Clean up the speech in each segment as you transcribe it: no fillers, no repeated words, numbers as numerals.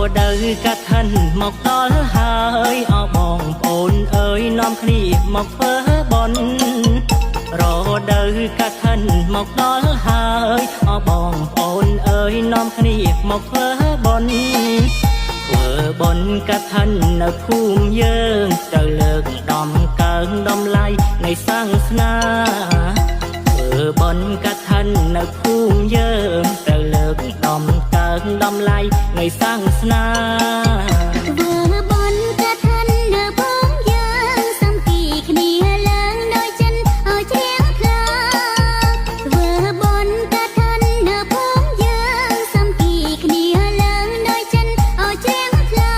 đời cả thân một đó hơi ở bòn ồn ơi nom khỉ một phớ bòn rồi đời cả thân một đó hơi ở bòn ồn ơi nom khỉ một phớ bòn phớ bòn cả thân ở khum dương trời lực đom cơn đom lai ngày sang na phớ bòn cả thân ở khum dương trời lực đom cơn đom lai ngày sang na vừa bón cả thân nở bóng dáng xăm kỳ kia lớn đôi chân ở chén khla vừa bón cả thân nở bóng dáng xăm kỳ kia lớn đôi chân ở chén khla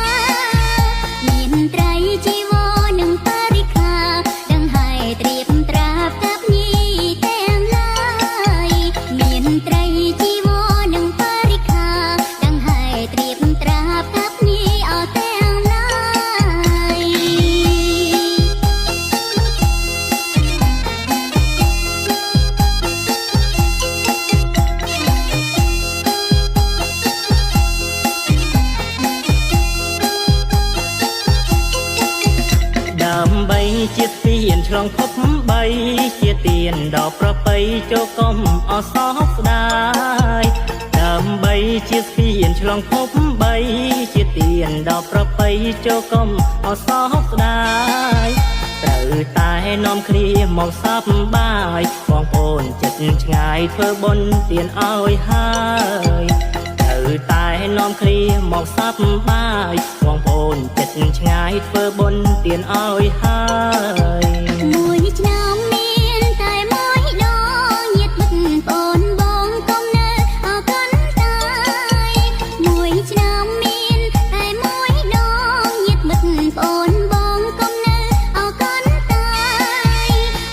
miền tây chi vô nâng parika đằng hai triệp trap cáp nhi tem lai miền tây chi vô nâng parika đằng hai triệp trap cáp nhi ở tem lai ដើម្បីជាទានឆ្លងភពបីជាទានដល់ប្រពៃចូលកុំអសោកស្ដាយដើម្បីជាទានឆ្លងភពបីជាទានដល់ប្រពៃចូលកុំអសោកស្ដាយត្រូវតែនាំគ្នាមកសប្បាយបងប្អូនចិត្តឆ្ងាយធ្វើបុណ្យទានឲ្យហើយត្រូវតែនាំគ្នាមកសប្បាយបងប្អូនចិត្តឆ្ងាយធ្វើបុណ្យទានឲ្យហើយ មួយឆ្នាំមានតែមួយដងញាតិមិត្តបងបងកុំនៅអកូនតាយមួយឆ្នាំមានតែមួយដងញាតិមិត្តបងបងកុំនៅអកូនតាយ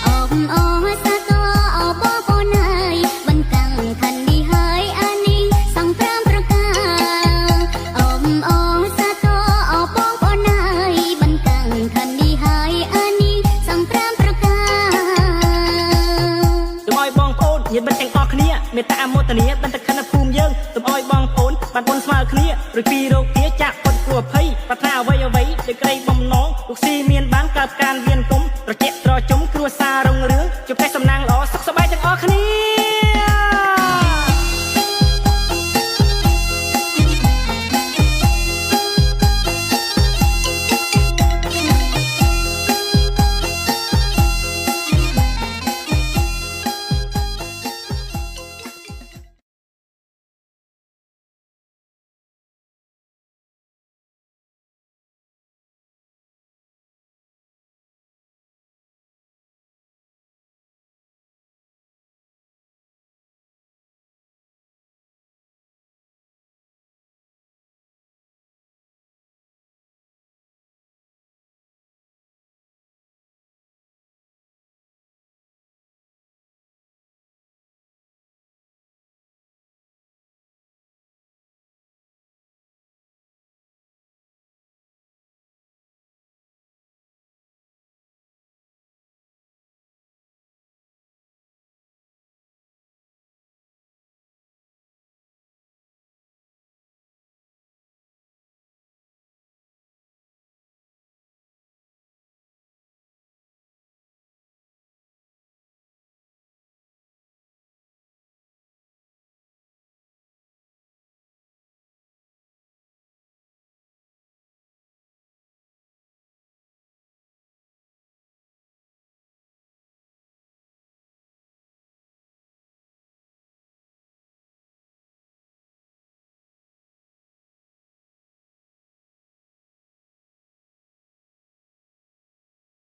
អបអសាទរអបបនហើយបង្កាំងខណ្ឌនេះហើយអានេះសង្គ្រាមប្រការអបអសាទរអបបនហើយបង្កាំងខណ្ឌនេះហើយអានេះសង្គ្រាមប្រការ សូមឲ្យបងប្អូនញាតិមិត្តទាំងអស់គ្នាមេត្តាមោទនាបន្តខណ្ឌភូមិយើងសូមឲ្យបងប្អូនបានបុណ្យស្មើគ្នារួចពីរោគគាចាក់ផុតគ្រោះភ័យប្រាថ្នាអ្វីអ្វីដោយក្តីបំណងលោកស៊ី